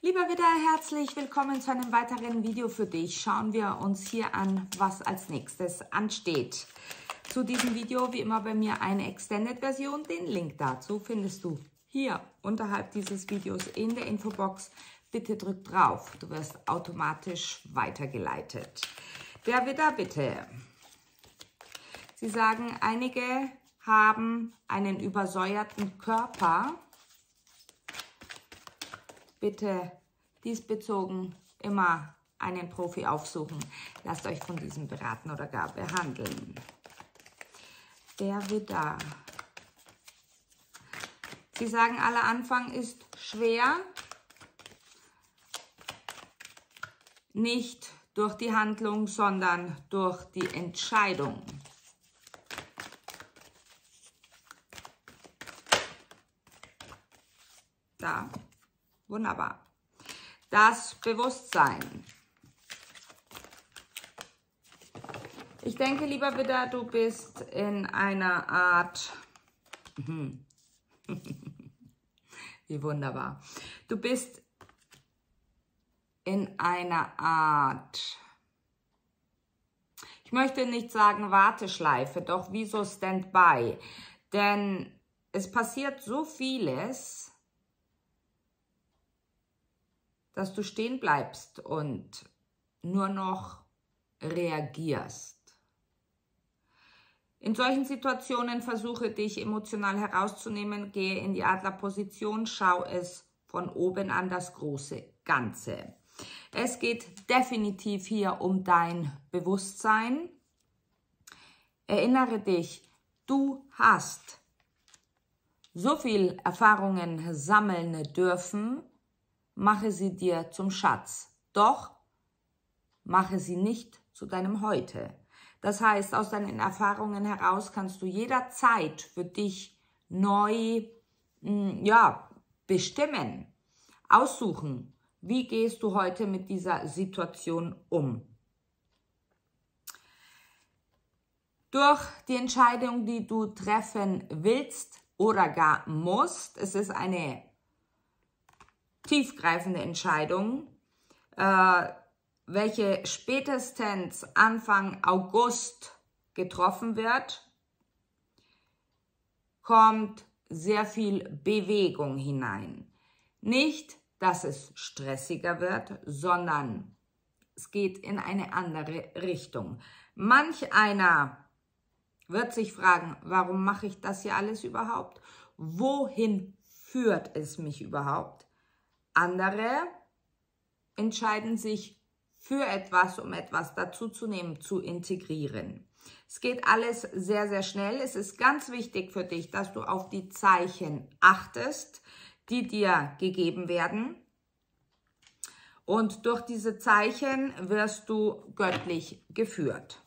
Lieber Widder, herzlich willkommen zu einem weiteren Video für dich. Schauen wir uns hier an, was als nächstes ansteht. Zu diesem Video wie immer bei mir eine Extended-Version. Den Link dazu findest du hier unterhalb dieses Videos in der Infobox. Bitte drück drauf, du wirst automatisch weitergeleitet. Der Widder, bitte. Sie sagen, einige haben einen übersäuerten Körper. Bitte diesbezogen immer einen Profi aufsuchen. Lasst euch von diesem beraten oder gar behandeln. Der Widder. Sie sagen, aller Anfang ist schwer. Nicht durch die Handlung, sondern durch die Entscheidung. Da. Wunderbar. Das Bewusstsein. Ich denke, lieber Widder, du bist in einer Art... Wie wunderbar. Du bist in einer Art... Ich möchte nicht sagen Warteschleife, doch wie so Standby. Denn es passiert so vieles, dass du stehen bleibst und nur noch reagierst. In solchen Situationen versuche dich emotional herauszunehmen, gehe in die Adlerposition, schau es von oben an das große Ganze. Es geht definitiv hier um dein Bewusstsein. Erinnere dich, du hast so viel Erfahrungen sammeln dürfen. Mache sie dir zum Schatz, doch mache sie nicht zu deinem Heute. Das heißt, aus deinen Erfahrungen heraus kannst du jederzeit für dich neu bestimmen, aussuchen, wie gehst du heute mit dieser Situation um. Durch die Entscheidung, die du treffen willst oder gar musst, es ist eine tiefgreifende Entscheidung, welche spätestens Anfang August getroffen wird, kommt sehr viel Bewegung hinein. Nicht, dass es stressiger wird, sondern es geht in eine andere Richtung. Manch einer wird sich fragen, warum mache ich das hier alles überhaupt? Wohin führt es mich überhaupt? Andere entscheiden sich für etwas, um etwas dazuzunehmen, zu integrieren. Es geht alles sehr, sehr schnell. Es ist ganz wichtig für dich, dass du auf die Zeichen achtest, die dir gegeben werden. Und durch diese Zeichen wirst du göttlich geführt.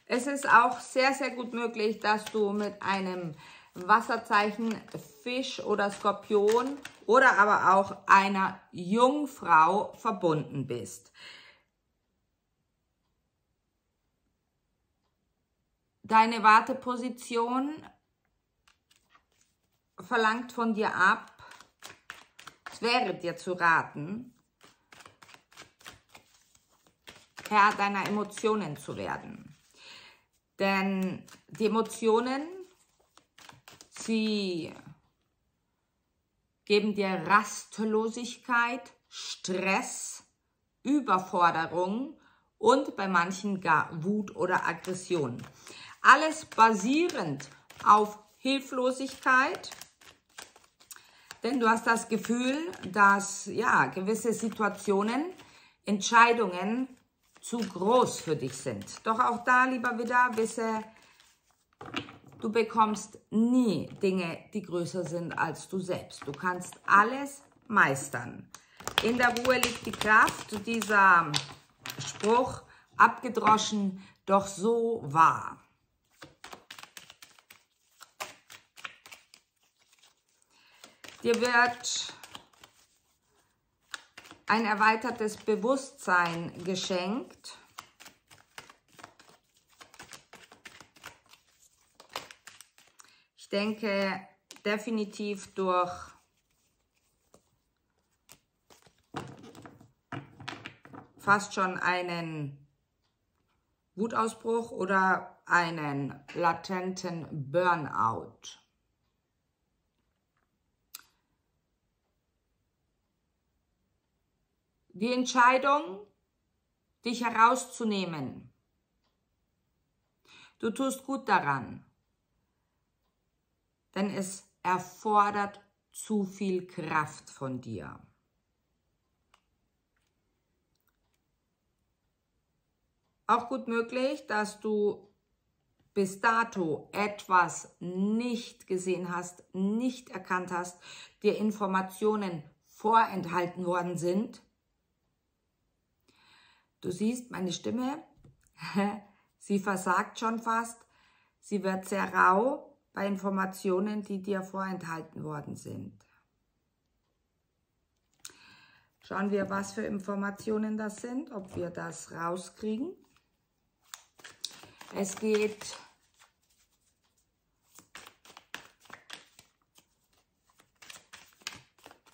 Es ist auch sehr, sehr gut möglich, dass du mit einem Wasserzeichen Fisch oder Skorpion oder aber auch einer Jungfrau verbunden bist. Deine Warteposition verlangt von dir ab, es wäre dir zu raten, Herr deiner Emotionen zu werden. Denn die Emotionen, sie geben dir Rastlosigkeit, Stress, Überforderung und bei manchen gar Wut oder Aggression. Alles basierend auf Hilflosigkeit, denn du hast das Gefühl, dass gewisse Situationen, Entscheidungen zu groß für dich sind. Doch auch da, lieber Widder, wisse, du bekommst nie Dinge, die größer sind als du selbst. Du kannst alles meistern. In der Ruhe liegt die Kraft. Dieser Spruch, abgedroschen, doch so wahr. Dir wird ein erweitertes Bewusstsein geschenkt. Ich denke, definitiv durch fast schon einen Wutausbruch oder einen latenten Burnout. Die Entscheidung, dich herauszunehmen. Du tust gut daran, denn es erfordert zu viel Kraft von dir. Auch gut möglich, dass du bis dato etwas nicht gesehen hast, nicht erkannt hast, dir Informationen vorenthalten worden sind. Du siehst, meine Stimme, sie versagt schon fast. Sie wird sehr rau bei Informationen, die dir vorenthalten worden sind. Schauen wir, was für Informationen das sind, ob wir das rauskriegen. Es geht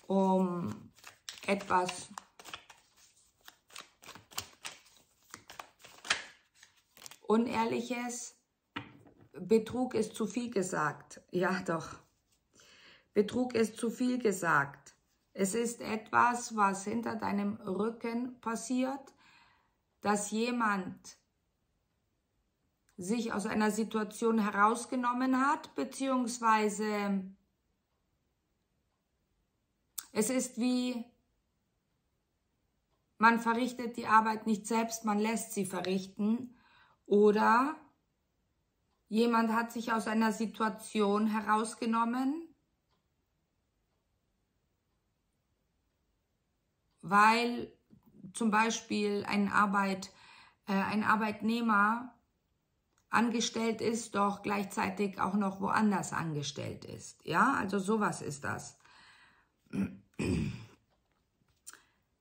um etwas Unehrliches. Betrug ist zu viel gesagt. Ja, doch. Betrug ist zu viel gesagt. Es ist etwas, was hinter deinem Rücken passiert, dass jemand sich aus einer Situation herausgenommen hat, beziehungsweise es ist wie, man verrichtet die Arbeit nicht selbst, man lässt sie verrichten, oder jemand hat sich aus einer Situation herausgenommen, weil zum Beispiel ein Arbeitnehmer angestellt ist, doch gleichzeitig auch noch woanders angestellt ist. Ja, also sowas ist das.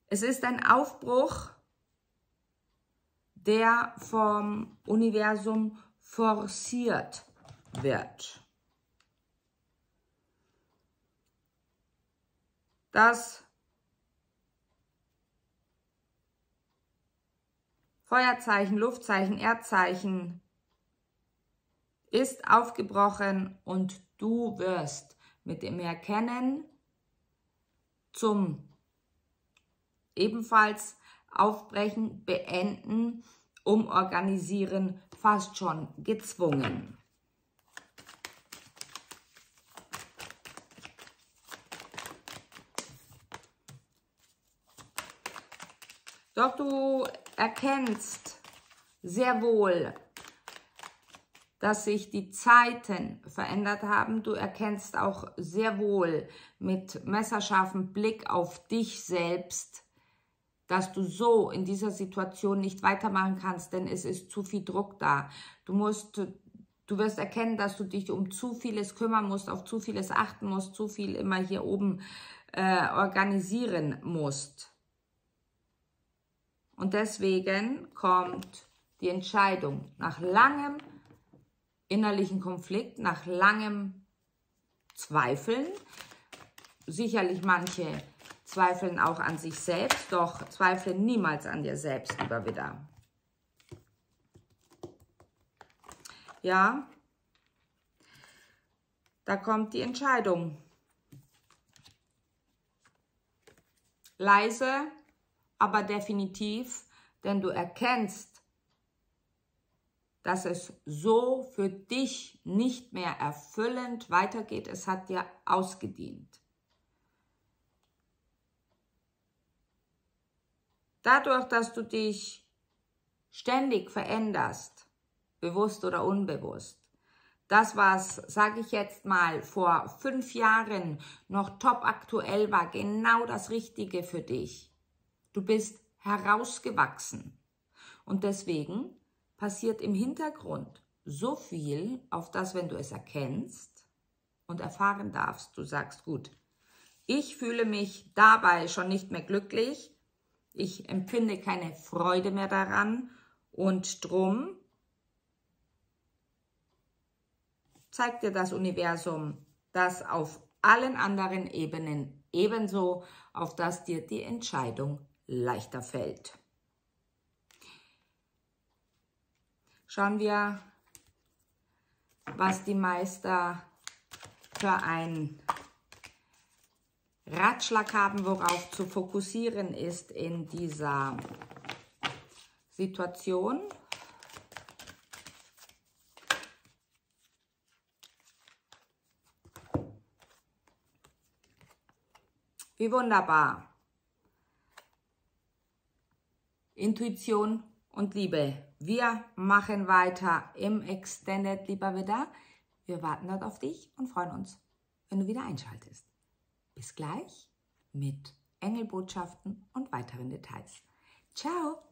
Es ist ein Aufbruch, der vom Universum forciert wird. Das Feuerzeichen, Luftzeichen, Erdzeichen ist aufgebrochen und du wirst mit dem Erkennen zum ebenfalls Aufbrechen, Beenden, Umorganisieren fast schon gezwungen. Doch du erkennst sehr wohl, dass sich die Zeiten verändert haben. Du erkennst auch sehr wohl mit messerscharfem Blick auf dich selbst, dass du so in dieser Situation nicht weitermachen kannst, denn es ist zu viel Druck da. Du wirst erkennen, dass du dich um zu vieles kümmern musst, auf zu vieles achten musst, zu viel immer hier oben organisieren musst. Und deswegen kommt die Entscheidung nach langem innerlichen Konflikt, nach langem Zweifeln. Sicherlich manche zweifeln auch an sich selbst, doch zweifeln niemals an dir selbst, lieber Widder. Ja, da kommt die Entscheidung. Leise, aber definitiv, denn du erkennst, dass es so für dich nicht mehr erfüllend weitergeht. Es hat dir ausgedient. Dadurch, dass du dich ständig veränderst, bewusst oder unbewusst, das, was, sage ich jetzt mal, vor 5 Jahren noch top aktuell war, genau das Richtige für dich. Du bist herausgewachsen und deswegen passiert im Hintergrund so viel, auf das, wenn du es erkennst und erfahren darfst, du sagst, gut, ich fühle mich dabei schon nicht mehr glücklich, ich empfinde keine Freude mehr daran und drum zeigt dir das Universum das auf allen anderen Ebenen ebenso, auf dass dir die Entscheidung leichter fällt. Schauen wir, was die Meister für einen Ratschlag haben, worauf zu fokussieren ist in dieser Situation. Wie wunderbar. Intuition und Liebe. Wir machen weiter im Extended, lieber Widder. Wir warten dort auf dich und freuen uns, wenn du wieder einschaltest. Bis gleich mit Engelbotschaften und weiteren Details. Ciao!